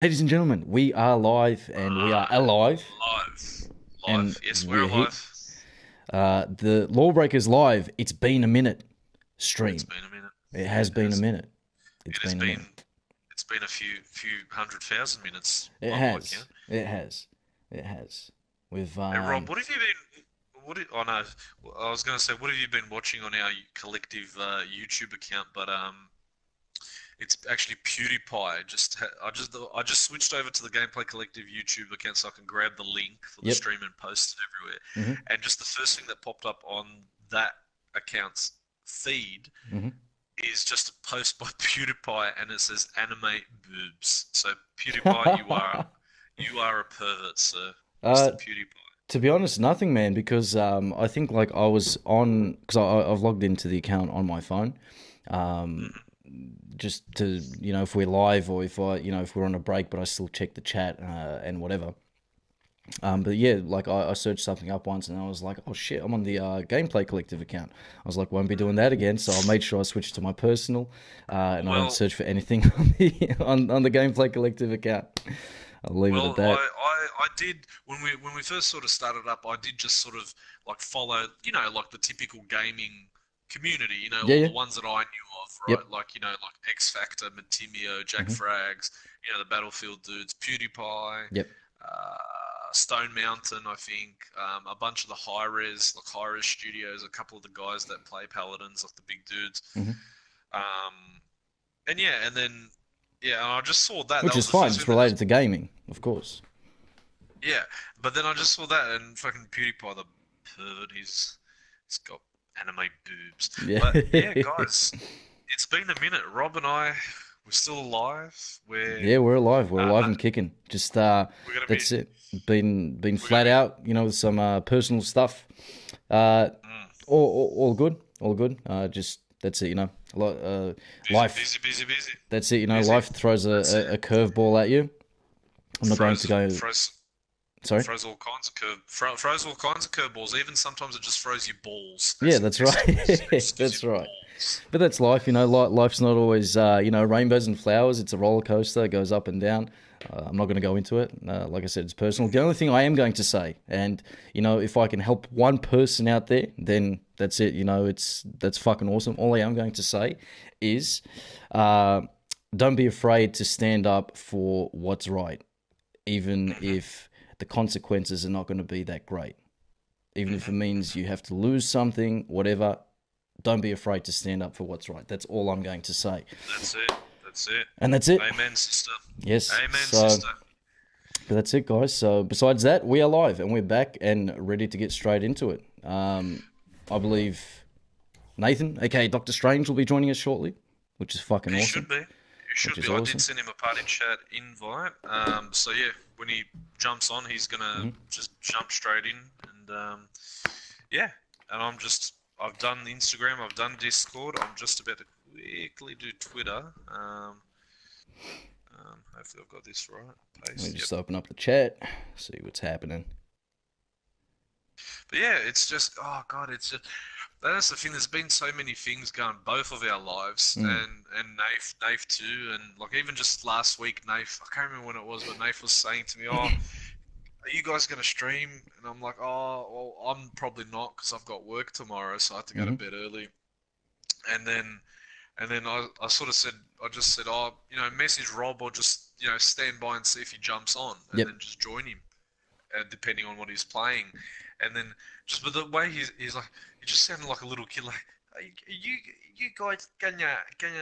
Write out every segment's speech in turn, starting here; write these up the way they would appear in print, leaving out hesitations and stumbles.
Ladies and gentlemen, we are live and we are alive Live. and Live. Yes, we're we're here. alive. The Lawbreakers live. It's been a minute. It's Stream. been a minute. It has It been a has. minute. It's It has been a minute. been a few 100,000 minutes It by my has. count. It has. It has. We've Hey Rob, what have you been? Oh no, I was gonna say, what have you been watching on our collective YouTube account? But it's actually PewDiePie. I just switched over to the Gameplay Collective YouTube account so I can grab the link for the yep. stream and post it everywhere. hmm And just the first thing that popped up on that account's feed hmm is just a post by PewDiePie, and it says "animate boobs." So PewDiePie, you are a pervert, sir, uh, Mr. PewDiePie. to be honest, nothing, man. Because I think like I was on because I've logged into the account on my phone. Um, Hmm. just to if we're live or if if we're on a break, but I still check the chat and whatever. But yeah, like I searched something up once and I was like, oh shit, I'm on the Gameplay Collective account. I was like, won't be doing that again, so I made sure I switched to my personal, and I don't Well, search for anything on the Gameplay Collective account. I'll leave it at well, that. I did when we first sort of started up. I did just sort of like follow, like the typical gaming community, Yeah, all yeah, the ones that I knew of, yep, right? Like like X Factor, Matimio, Jack hmm Frags, the Battlefield dudes, PewDiePie, yep, Stone Mountain, I think, a bunch of the high res studios, a couple of the guys that play Paladins, like the big dudes. hmm Um, and yeah, and then yeah, and I just saw that. which That is was the fine. first It's thing that just related to gaming, of course. yeah. But then I just saw that and fucking PewDiePie, the pervert, he's got anime boobs. Yeah, But yeah, guys, it's been a minute. Rob and we're still alive. yeah, we're alive. We're Uh, alive and kicking. Just we're gonna be that's it. Been we're gonna flat be. out, with some personal stuff. Uh, Mm, all good, all good. Just that's it, busy, life. busy, busy, busy, That's it, busy. life throws That's a it. curveball at you. I'm not going to Froze, go. froze, Sorry. froze all kinds of froze all kinds of curveballs. Even sometimes it just froze your balls Yeah, as that's right. testicles. It just gives you That's right. balls. But that's life, Life's not always, rainbows and flowers. It's a roller coaster. It goes up and down. I'm not going to go into it. Like I said, it's personal. The only thing I am going to say, and if I can help one person out there, then that's it. That's fucking awesome. All I am going to say is, uh, don't be afraid to stand up for what's right, even Hmm. if the consequences are not going to be that great. Even if it Hmm. means you have to lose something, whatever, don't be afraid to stand up for what's right. That's all I'm going to say. That's it. That's it. And that's it. Amen, sister. Yes. Amen, So, sister. but that's it, guys. So, besides that, we are live and we're back and ready to get straight into it. I believe Nathan, aka Doctor Strange, will be joining us shortly, which is fucking He awesome. should be. He Which should is be. I did awesome. send him a party chat invite. So yeah, when he jumps on, he's gonna hmm just jump straight in, and yeah. And I've done Instagram, I've done Discord. I'm just about to quickly do Twitter. Hopefully I've got this right. Let me Paste. Yep. just open up the chat, see what's happening. But yeah, it's just oh god, it's just that's the thing. There's been so many things going both of our lives, Mm. and Naif too, and like even just last week, Naif. I can't remember when it was, but Naif was saying to me, "Oh, are you guys gonna stream?" And I'm like, "Oh, well, I'm probably not because I've got work tomorrow, so I have to go to hmm bed early." And then I sort of said, I just said, "Oh, message Rob or just stand by and see if he jumps on, and Yep. then just join him." Depending on what he's playing. And then just but the way he's like, he just sounded like a little kid. Like, are you guys gonna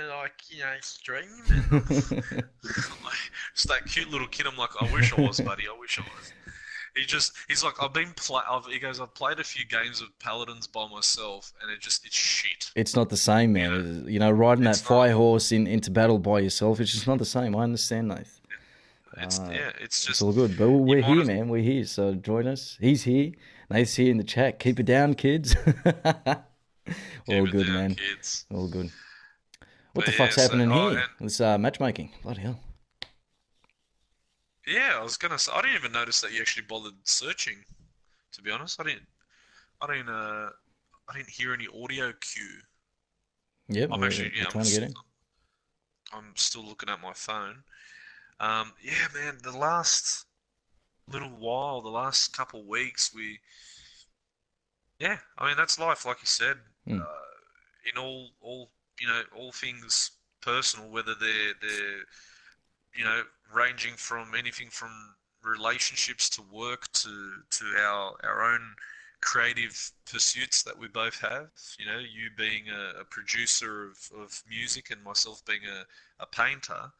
like stream? And I'm like, just that cute little kid. I'm like, I wish I was, buddy. I wish I was. He's like, he goes, I've played a few games of Paladins by myself, and it's shit. It's not the same, You know, man. Riding that it's not. fire horse into battle by yourself, it's just not the same. I understand, Nath. It's yeah. It's It's just all good, but you we're might here, as man. We're here, so join us. He's here. Nath's here in the chat. Keep it down, kids. All keep it good, down, man. kids. All good. What But the fuck's yeah, so happening oh, here? and This matchmaking. Bloody hell. yeah, I was gonna say I didn't even notice that you actually bothered searching. To be honest, I didn't, I didn't hear any audio cue. Yep, I'm actually, we're yeah, trying to get in. I'm still looking at my phone. Yeah, man, the last little while, the last couple weeks, yeah, I mean that's life, like you said. Mm. In all all things personal, whether they're ranging from anything from relationships to work to our own creative pursuits that we both have. You being a producer of music and myself being a painter,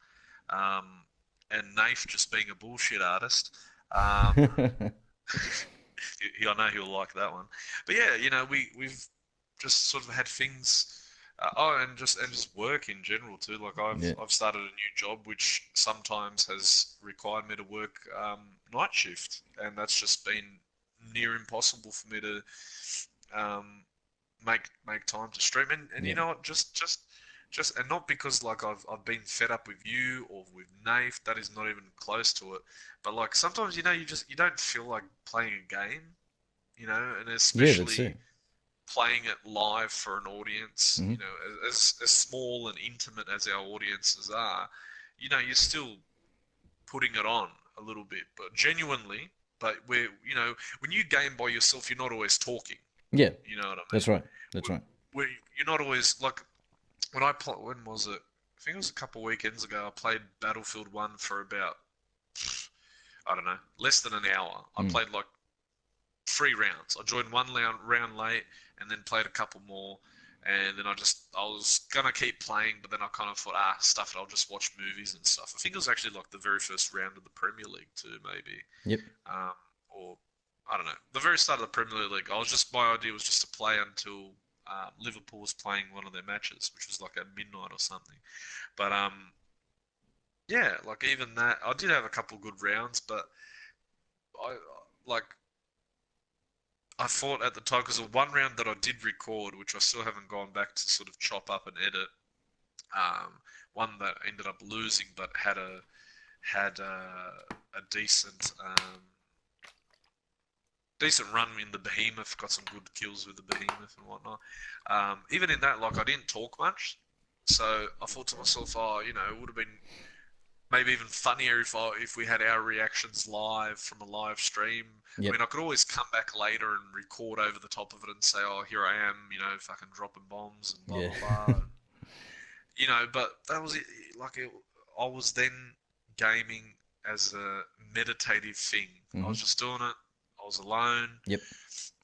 um, and Nath just being a bullshit artist. I know he'll like that one. But yeah, we've just sort of had things. And just work in general too. Like I've Yeah. I've started a new job, which sometimes has required me to work night shift, and that's just been near impossible for me to um, make time to stream. And you Yeah. know what? Just and not because like I've been fed up with you or with Nate. That is not even close to it. But like sometimes you don't feel like playing a game, and Yeah, that's especially it. playing it live for an audience, Hmm. as small and intimate as our audiences are, you're still putting it on a little bit, but genuinely. But when you game by yourself, you're not always talking. Yeah, You know what I that's mean? right. That's right. You're not always like when was it? I think it was a couple of weekends ago. I played Battlefield 1 for about, I don't know, less than an hour. I Mm. played like 3 rounds. I joined one round late and then played a couple more. And then I was gonna keep playing, but then I kind of thought, stuff it, I'll just watch movies and stuff. I think it was actually like the very first round of the Premier League too, maybe. Yep. Or I don't know, the very start of the Premier League. My idea was just to play until Liverpool was playing one of their matches, which was like at midnight or something. But yeah, like even that, I did have a couple good rounds, but I like I thought at the time because of one round that I did record, which I still haven't gone back to sort of chop up and edit. One that ended up losing, but had a decent run in the Behemoth. Got some good kills with the Behemoth and whatnot. Even in that, like I didn't talk much, so I thought to myself, oh, it would have been maybe even funnier if we had our reactions live from a live stream. I Yep. mean, I could always come back later and record over the top of it and say, "Oh, here I am," fucking dropping bombs and blah Yeah. blah blah. And, but that was it. Like I was then gaming as a meditative thing. I Hmm. was just doing it. I was alone. Yep.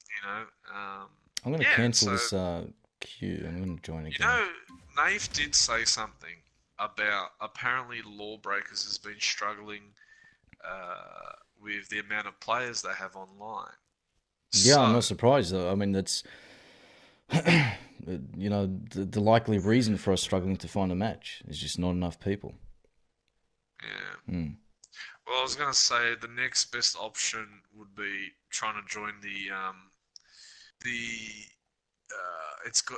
You know. Um, I'm gonna yeah. cancel So this queue. I'm gonna join you again. know, Nave did say something about apparently Lawbreakers has been struggling with the amount of players they have online. Yeah, I'm So, not surprised though. I mean, that's the likely reason for us struggling to find a match is just not enough people. yeah. Mm. Well, I was gonna say the next best option would be trying to join the.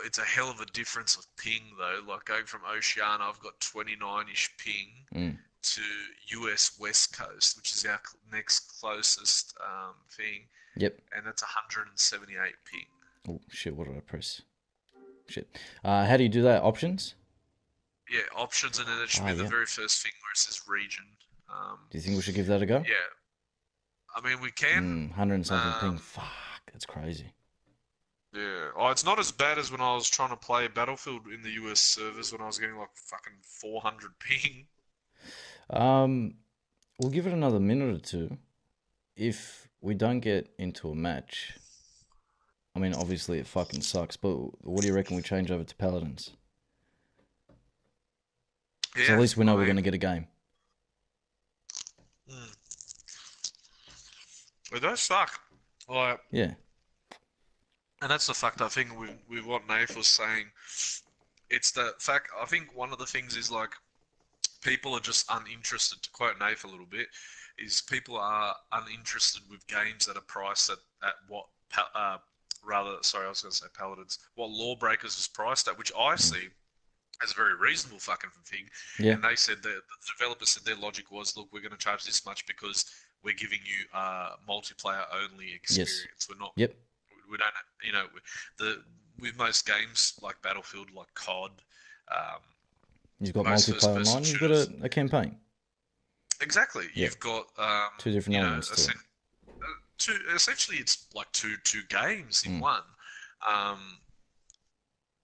It's a hell of a difference of ping though. Like going from Oceania, I've got 29-ish ping Mm. to US West Coast, which is our next closest thing, Yep. and that's 178 ping. Oh shit! What did I press? Shit. How do you do that? Options? Yeah, options, and then it should Ah, be the yeah. very first thing where it says region. Um, Do you think we should give that a go? yeah, I mean we can. 100 and something Um, ping. Fuck, that's crazy. yeah, oh, it's not as bad as when I was trying to play Battlefield in the US servers when I was getting like fucking 400 ping. Um, we'll give it another minute or two. If we don't get into a match, I mean, obviously it fucking sucks. But what do you reckon we change over to Paladins? Because at Yeah, least we know I we're mean, gonna get a game. mm, it does suck. Like, Yeah. and that's the fact I think with what Nath was saying. It's the fact I think one of the things is like people are just uninterested. To quote Nath a little bit, is people are uninterested with games that are priced at what rather sorry I was going to say Paladins what Lawbreakers is priced at, which I Mm. see as a very reasonable fucking thing. Yeah. And they said that the developers said their logic was, look, we're going to charge this much because we're giving you multiplayer only Yes. experience. Yep. We don't the with most games like Battlefield, like COD, um, You've got most multiplayer first-person online. You've got shooters. a campaign. exactly. Yep. You've got Two different you know, elements to it. two essentially it's like two games in Mm. one. Um,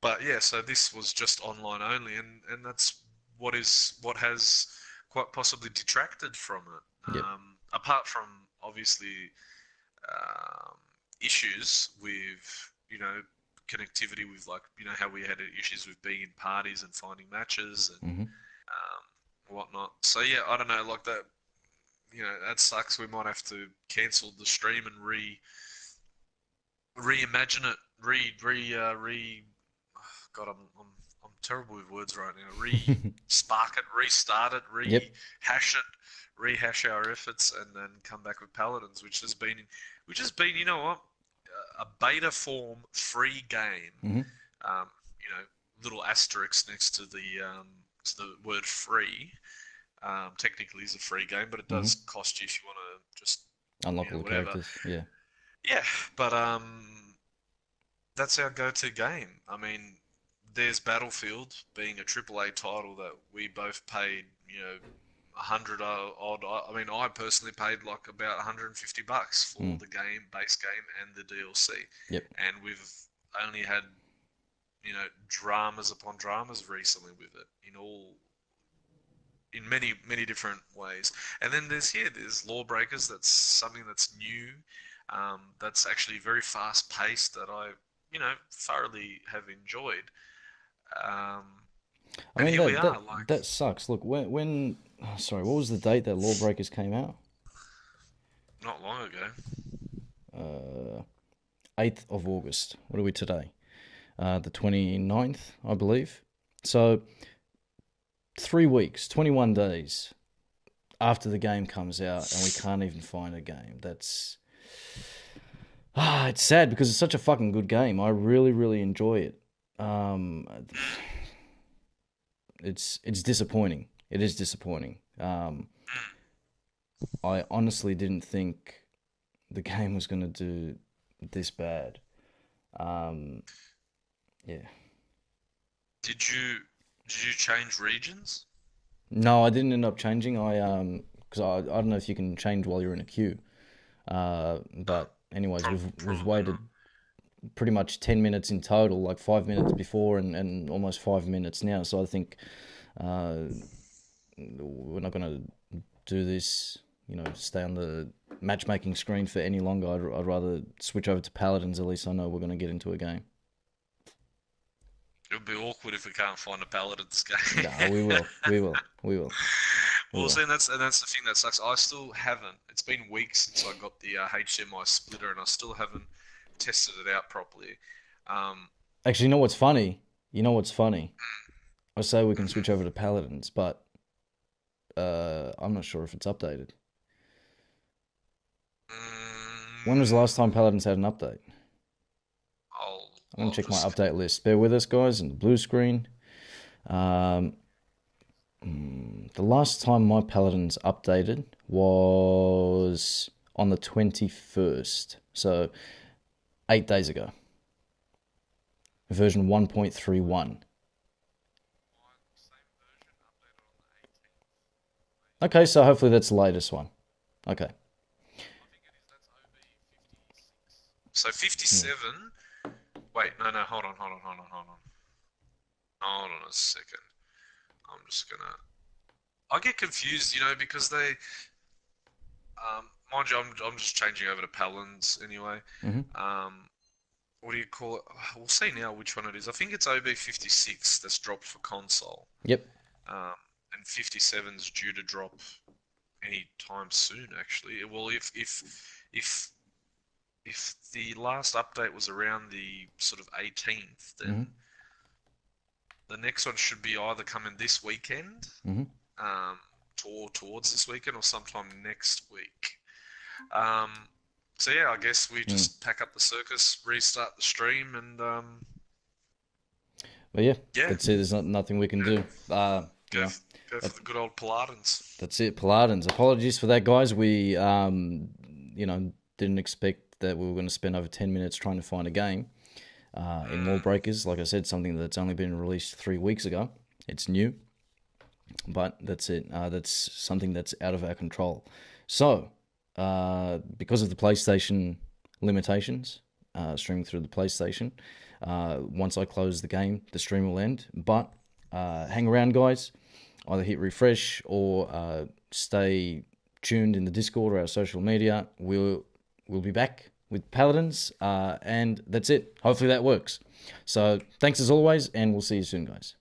but yeah, so this was just online only, and that's what has quite possibly detracted from it. Yep. Apart from obviously um, issues with connectivity with like how we had issues with being in parties and finding matches and Hmm. whatnot. So yeah, I don't know, like that. That sucks. We might have to cancel the stream and reimagine it, re. God, I'm terrible with words right now. Spark it, restart it, Yep. rehash our efforts, and then come back with Paladins, which has been, you know what, a beta form free game. Hmm. Um, little asterisk next to the word free. Technically, is a free game, but it Hmm. does cost you if you want to just Unlock all the whatever. characters. Yeah. Yeah, but that's our go-to game. I mean, there's Battlefield being a AAA title that we both paid, 100 odd. I mean, I personally paid like about $150 for Mm. the base game, and the DLC. Yep. And we've only had, dramas upon dramas recently with it in many many different ways. And then there's Lawbreakers. That's something that's new. That's actually very fast paced that I thoroughly have enjoyed. Um, I and mean here we that are, that like that sucks. Look, when sorry, what was the date that Lawbreakers came out? not long ago. Uh, 8th of August. What are we today? The 29th, I believe. So 3 weeks, 21 days after the game comes out, and we can't even find a game. It's sad because it's such a fucking good game. I really, really enjoy it. Um, it's disappointing. It is disappointing. I honestly didn't think the game was going to do this bad. Um, yeah. Did you did you change regions? No, I didn't end up changing. Because I don't know if you can change while you're in a queue. Uh, But anyways, we've Probably waited not. pretty much 10 minutes in total, like 5 minutes before and almost 5 minutes now. So I think uh, we're not gonna do this. Stay on the matchmaking screen for any longer. I'd rather switch over to Paladins. At least I know we're gonna get into a game. It would be awkward if we can't find a Paladins game. No, we will. We will. We will. We Well, will. see, and that's the thing that sucks. I still haven't. It's been weeks since I got the HDMI splitter, and I still haven't tested it out properly. Um, Actually, you know what's funny? You know what's funny? I say we can mhm. switch over to Paladins, but I'm not sure if it's updated. When was the last time Mm, Paladins had an update? I'll I'm gonna I'll check my just update list. Bear with us, guys. In the blue screen. Um, the last time my Paladins updated was on the 21st, so 8 days ago. Version 1.31. Okay, so hopefully that's the latest one. Okay. so Hmm. 57. Wait, no, hold on a second. I'm just gonna. I get confused, because mind you, I'm just changing over to Paladins anyway. Hmm. Um, what do you call it? We'll see now which one it is. I think it's OB56 that's dropped for console. Yep. Um, and 57's due to drop any time soon, actually. Well, if if the last update was around the sort of 18th, Hmm. then the next one should be either coming this weekend, Hmm. um, towards this weekend, or sometime next week. Um, so yeah, I guess we Mm. just pack up the circus, restart the stream, and But yeah, yeah, that's it. There's nothing we can go do. You go know, go for that, the good old Paladins. that's it. Paladins. Apologies for that, guys. We didn't expect that we were going to spend over 10 minutes trying to find a game in Mm, Lawbreakers. Like I said, something that's only been released 3 weeks ago. It's new. But that's it. That's something that's out of our control. So, because of the PlayStation limitations, streaming through the PlayStation, once I close the game, the stream will end. But hang around, guys. Either hit refresh or stay tuned in the Discord or our social media. We'll be back with Paladins, and that's it. Hopefully that works. So thanks as always, and we'll see you soon, guys.